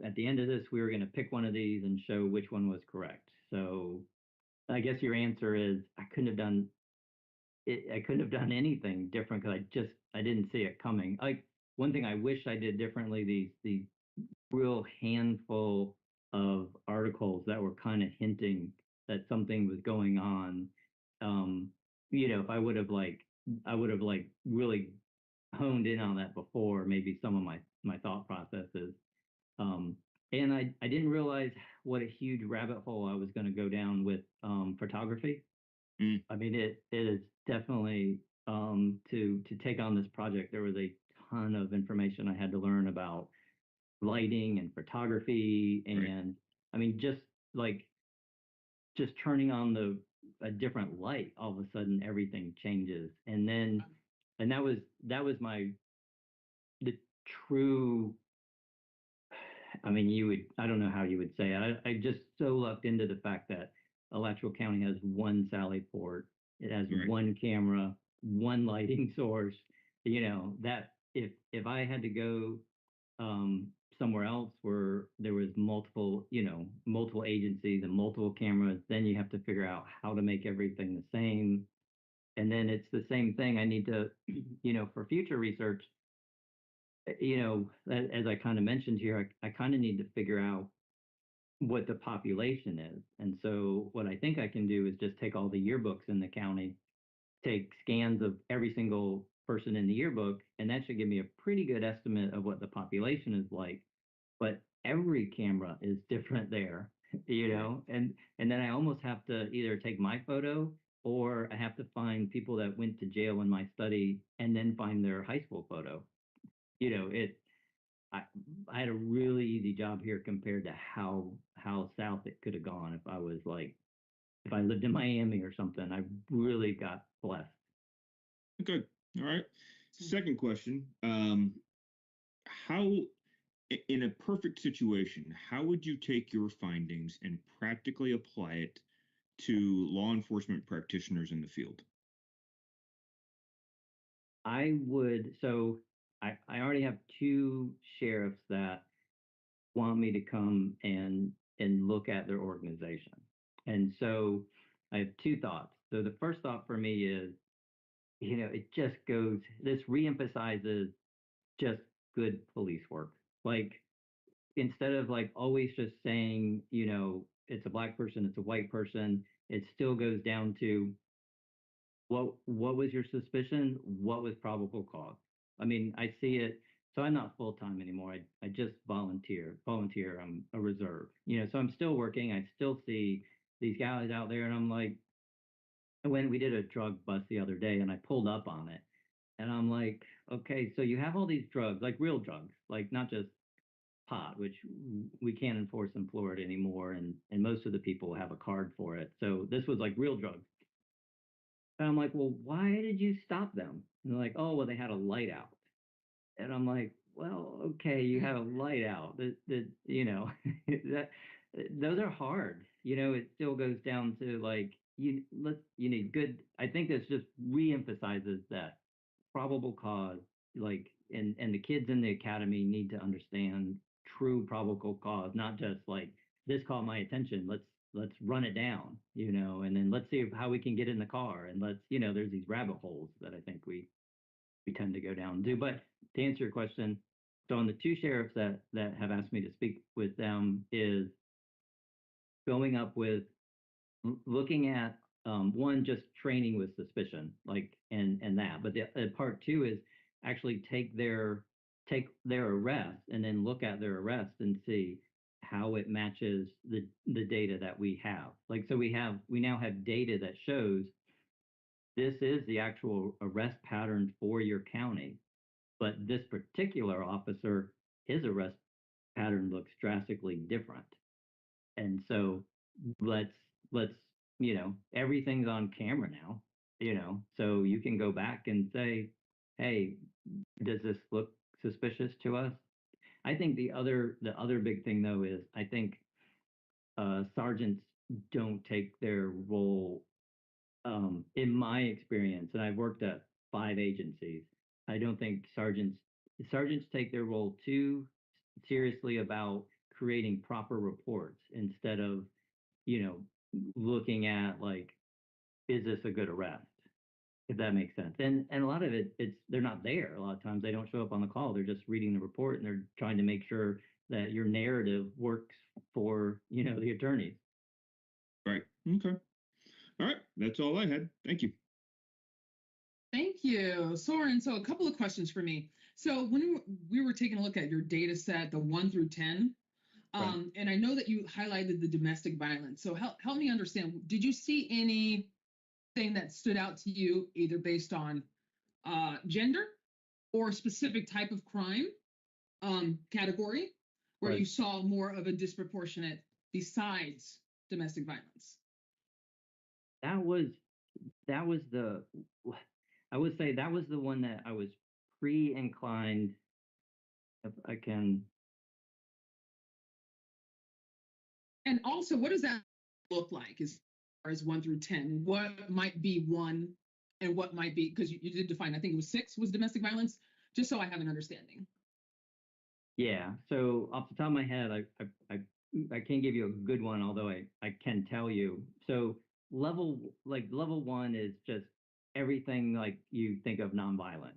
at the end of this, we were going to pick one of these and show which one was correct. So I guess your answer is I couldn't have done it. I couldn't have done anything different because I didn't see it coming. Like one thing I wish I did differently, these real handful of articles that were kind of hinting that something was going on. Um, if I would have like really honed in on that before, maybe some of my thought processes. Um, and I didn't realize what a huge rabbit hole I was going to go down with photography. Mm. I mean, it is definitely to take on this project. There was a ton of information I had to learn about lighting and photography, Right. and I mean, like just turning on a different light, all of a sudden everything changes, and that was my the true. I mean, I don't know how you would say it. I just so lucked into the fact that Alachua County has one Sally port. It has Right. one camera, one lighting source. That if I had to go somewhere else where there was multiple, multiple agencies and multiple cameras, then you have to figure out how to make everything the same. And then it's the same thing. I need to, for future research, as I kind of mentioned here, I kind of need to figure out what the population is. And so what I think I can do is just take all the yearbooks in the county, take scans of every single person in the yearbook, and that should give me a pretty good estimate of what the population is like. But every camera is different there, and then I almost have to either take my photo or I have to find people that went to jail in my study and then find their high school photo. It I, I had a really easy job here compared to how south it could have gone if I was like if I lived in Miami or something. I really got blessed. Okay. All right. Second question. How, in a perfect situation, how would you take your findings and practically apply it to law enforcement practitioners in the field? I would so I already have two sheriffs that want me to come and look at their organization. And so I have two thoughts. So the first thought for me is, it just goes, this reemphasizes just good police work. Like instead of like always just saying, it's a black person, it's a white person, it still goes down to what was your suspicion? What was probable cause? I mean, I see it. So I'm not full time anymore. I just volunteer. Volunteer. I'm a reserve. So I'm still working. I still see these guys out there, and I'm like, when we did a drug bust the other day, and I pulled up on it, and I'm like, okay, so you have all these drugs, like real drugs, like not just pot, which we can't enforce in Florida anymore, and most of the people have a card for it. So this was like real drugs. And I'm like, well, why did you stop them? And they're like, oh, well, they had a light out. And I'm like, well, okay, you had a light out. That those are hard. It still goes down to like you need good. I think this just reemphasizes that probable cause. Like, and the kids in the academy need to understand true probable cause, not just like this caught my attention. Let's run it down, and then let's see how we can get in the car, and there's these rabbit holes that I think we tend to go down to. But to answer your question, so on the two sheriffs that have asked me to speak with them is going up with looking at one, just training with suspicion, like and that. But the part two is actually take their arrest and then look at their arrest and see how it matches the data that we have. Like so we now have data that shows this is the actual arrest pattern for your county. But this particular officer, his arrest pattern looks drastically different. And so let's let's everything's on camera now, so you can go back and say, hey, does this look suspicious to us? I think the other big thing though is I think sergeants don't take their role, in my experience, and I've worked at 5 agencies. I don't think sergeants take their role too seriously about creating proper reports instead of you know looking at like, is this a good arrest, if that makes sense. And a lot of it's they're not there. A lot of times they don't show up on the call. They're just reading the report and they're trying to make sure that your narrative works for the attorneys. Right. Okay. All right. That's all I had. Thank you. Thank you, Soren. So a couple of questions for me. So when we were taking a look at your data set, the 1 through 10, Right. and I know that you highlighted the domestic violence. So help me understand, did you see anything that stood out to you, either based on gender or a specific type of crime category, where you Right. saw more of a disproportionate besides domestic violence? That was the I would say that was the one that I was pre-inclined, if I can. And also, what does that look like as far as 1 through 10? What might be one and what might be, because you did define, I think it was 6 was domestic violence, just so I have an understanding. Yeah. So off the top of my head, I can't give you a good one, although I can tell you. So level one is just everything like you think of nonviolent.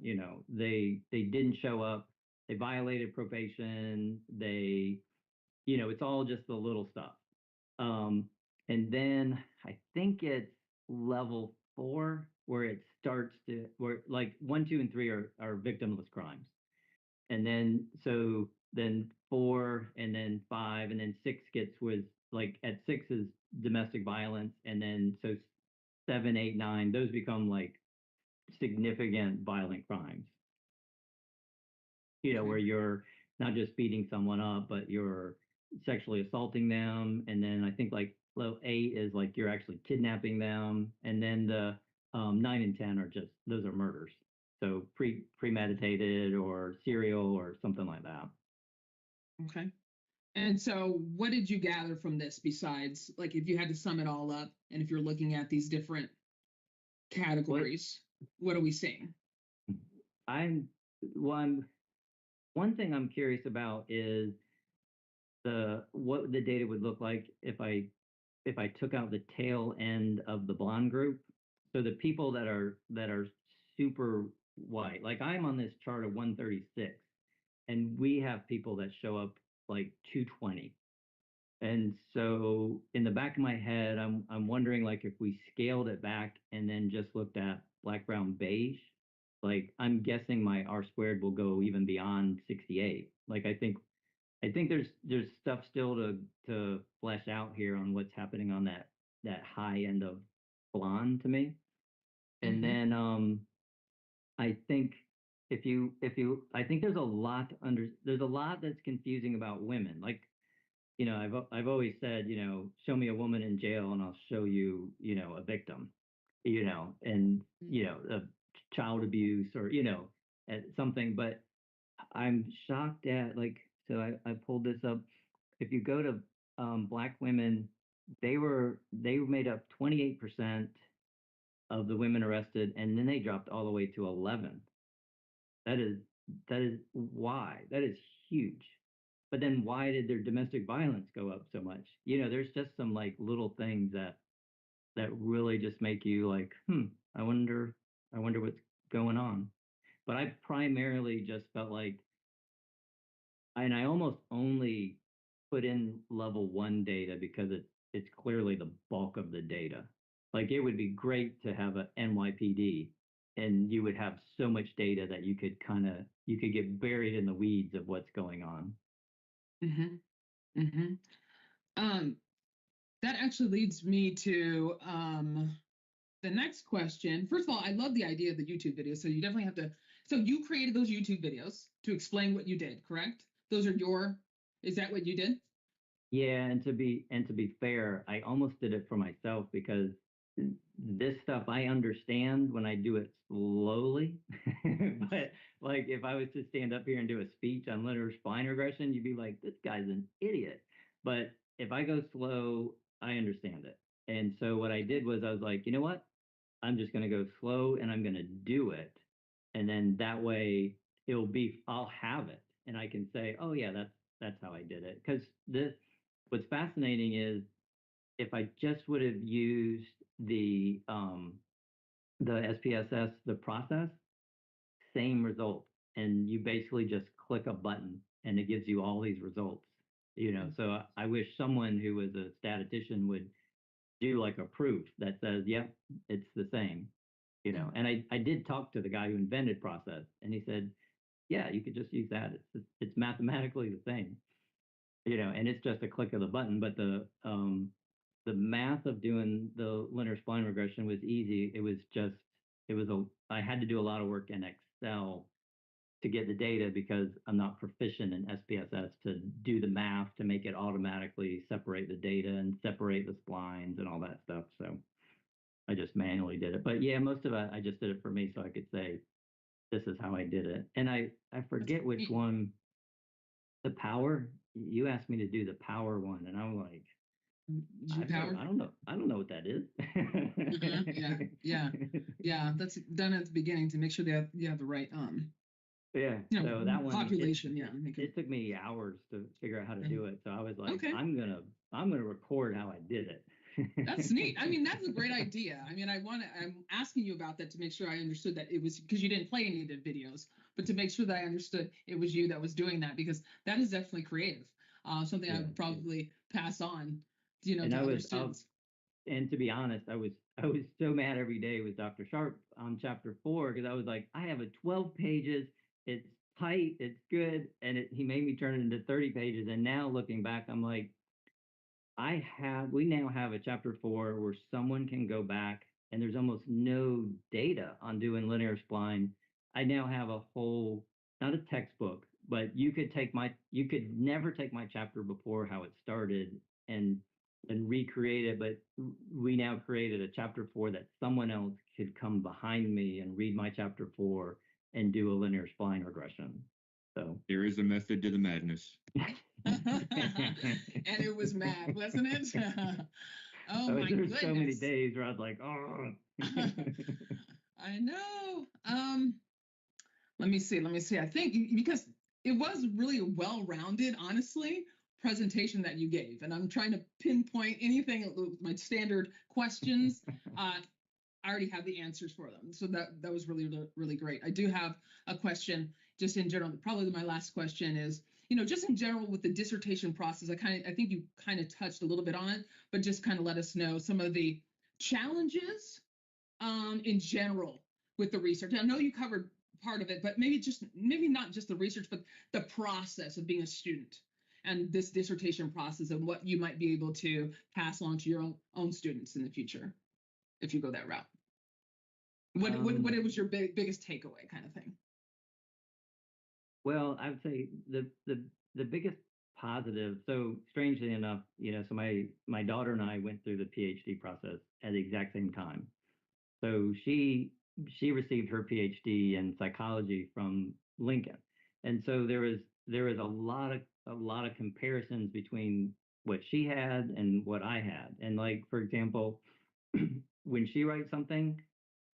They didn't show up, they violated probation, it's all just the little stuff. Um, and then I think it's level four where it starts to where like one, two, and three are victimless crimes. And then four and then five and then six gets was like at six is domestic violence. And then so seven, eight, nine, those become like significant violent crimes, Okay. where you're not just beating someone up, but you're sexually assaulting them. And then I think like level eight is like you're actually kidnapping them. And then the nine and 10 are just, those are murders. So premeditated or serial or something like that. Okay. And so, what did you gather from this besides, like, if you had to sum it all up, and if you're looking at these different What categories, what are we seeing? I'm, one, one thing I'm curious about is what the data would look like if I took out the tail end of the blonde group. So the people that are super white, like I'm on this chart of 136, and we have people that show up like 220. And so in the back of my head, I'm wondering like if we scaled it back and then just looked at black, brown, beige, like I'm guessing my R squared will go even beyond 68. Like I think there's stuff still to flesh out here on what's happening on that high end of blonde to me. And Mm-hmm. then I think if you I think there's a lot that's confusing about women. Like, I've always said, show me a woman in jail and I'll show you, a victim, and of child abuse or, at something. But I'm shocked at like, so I pulled this up. If you go to Black women, they were made up 28% of the women arrested, and then they dropped all the way to 11. That is that is why that is huge. But then why did their domestic violence go up so much? There's just some like little things that really just make you like, I wonder, I wonder what's going on. But I primarily just felt like and I almost only put in level one data because it's clearly the bulk of the data. Like it would be great to have a NYPD and you would have so much data that you could get buried in the weeds of what's going on. Mm-hmm. Mm-hmm. Um, that actually leads me to the next question. First of all, I love the idea of the YouTube video. So you definitely have to. So you created those YouTube videos to explain what you did, correct? Those are your. Is that what you did? Yeah, and to be fair, I almost did it for myself because this stuff I understand when I do it slowly. But like if I was to stand up here and do a speech on linear spline regression, you'd be like, this guy's an idiot. But if I go slow, I understand it. And so what I did was I was like, you know what? I'm just going to go slow and I'm going to do it. And then that way I'll have it and I can say, oh yeah, that's how I did it. Because what's fascinating is if I just would have used the SPSS, the process, same result. And you basically just click a button and it gives you all these results. So I wish someone who was a statistician would do like a proof that says, yep, it's the same. And I did talk to the guy who invented process and he said, yeah, you could just use that. It's mathematically the same, and it's just a click of the button. But the math of doing the linear spline regression was easy. I had to do a lot of work in Excel to get the data because I'm not proficient in SPSS to do the math to make it automatically separate the data and separate the splines and all that stuff. So I just manually did it. But yeah, most of it I just did it for me so I could say this is how I did it. And I That's forget which great. one, the power. You asked me to do the power one, and I'm like, G power. I don't know what that is. Yeah, yeah, yeah. That's done at the beginning to make sure that you have the right Yeah. You know, So that one, population. Yeah. it took me hours to figure out how to do it. So I was like, Okay. I'm gonna record how I did it. That's neat. I mean, that's a great idea. I mean, I'm asking you about that to make sure I understood that it was because you didn't play any of the videos, but to make sure that I understood it was you that was doing that, because that is definitely creative. Something I Yeah. would probably pass on, you know, And to I other was, students. and to be honest, I was so mad every day with Dr. Sharp on chapter 4 because I was like, I have a 12 pages, it's tight, it's good, and he made me turn it into 30 pages. And now looking back, I'm like, we now have a chapter 4 where someone can go back and there's almost no data on doing linear spline. I now have a whole, not a textbook, but you could never take my chapter before how it started and recreate it. But we now created a chapter 4 that someone else could come behind me and read my chapter 4 and do a linear spline regression. So there is a method to the madness. And it was mad, wasn't it? Oh my There's goodness. so many days where I was like, oh. I know. Let me see. I think because it was really a well-rounded, honestly, presentation that you gave, and I'm trying to pinpoint anything. My standard questions, I already have the answers for them, so that was really great. I do have a question just in general. Probably my last question is, you know, just in general with the dissertation process. I think you kind of touched a little bit on it, but just kind of let us know some of the challenges in general with the research. I know you covered part of it, but maybe not just the research, but the process of being a student and this dissertation process and what you might be able to pass on to your own students in the future if you go that route. What was your biggest takeaway kind of thing? Well, I would say the biggest positive. So strangely enough, you know, so my daughter and I went through the PhD process at the exact same time. So she received her PhD in psychology from Lincoln, and so there was a lot of comparisons between what she had and what I had. And like for example, when she writes something,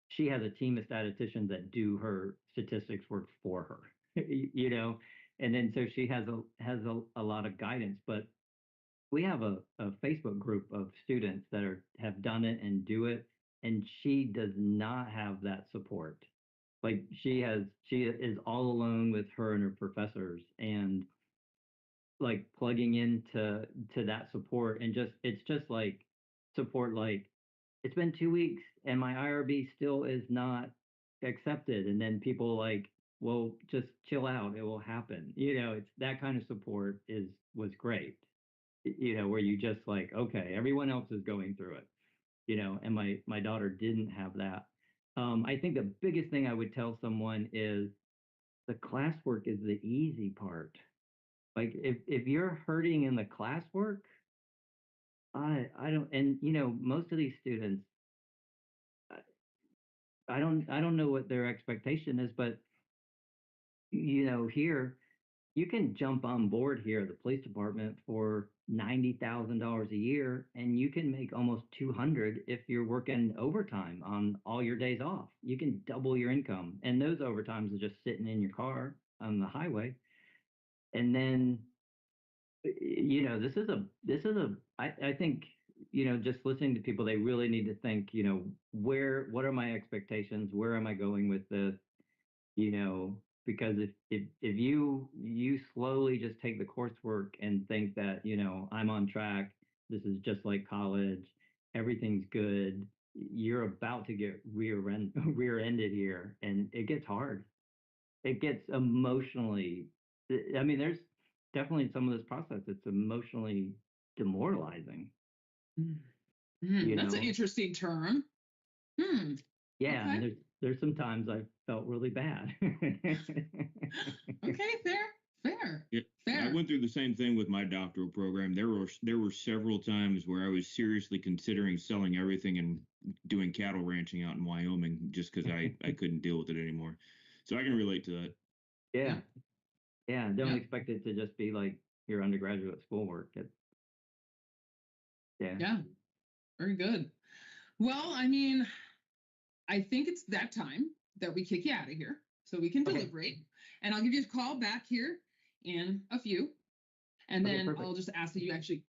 she has a team of statisticians that do her statistics work for her, you know, and then so she has a lot of guidance. But we have a Facebook group of students that have done it and do it, and she does not have that support. Like she is all alone with her and her professors, and like plugging into that support, and it's just like support like it's been 2 weeks and my IRB still is not accepted. And then people like, well, just chill out. It will happen. You know, it's that kind of support was great. You know, where you just like, okay, everyone else is going through it, you know, and my daughter didn't have that. I think the biggest thing I would tell someone is the classwork is the easy part. Like if you're hurting in the classwork, I don't, and you know, most of these students, I don't know what their expectation is, but you know, here you can jump on board here at the police department for $90,000 a year, and you can make almost 200 if you're working overtime on all your days off. You can double your income, and those overtimes are just sitting in your car on the highway. And then, you know, I think, you know, just listening to people, they really need to think, you know, what are my expectations? Where am I going with this? You know, because if you slowly just take the coursework and think that, you know, I'm on track, this is just like college, everything's good, you're about to get rear-ended here, and it gets hard. It gets emotionally, I mean, there's definitely some of this process, it's emotionally demoralizing. That's an interesting term. Yeah, Okay. and there's some times I felt really bad. Okay, fair. Yeah, I went through the same thing with my doctoral program. There were several times where I was seriously considering selling everything and doing cattle ranching out in Wyoming just because I couldn't deal with it anymore. So I can relate to that. Yeah. Yeah. Don't Yeah. expect it to just be like your undergraduate schoolwork. Yeah. Very good. Well, I mean, I think it's that time that we kick you out of here so we can Okay. deliberate. And I'll give you a call back here in a few. And Okay, then perfect. I'll just ask that you actually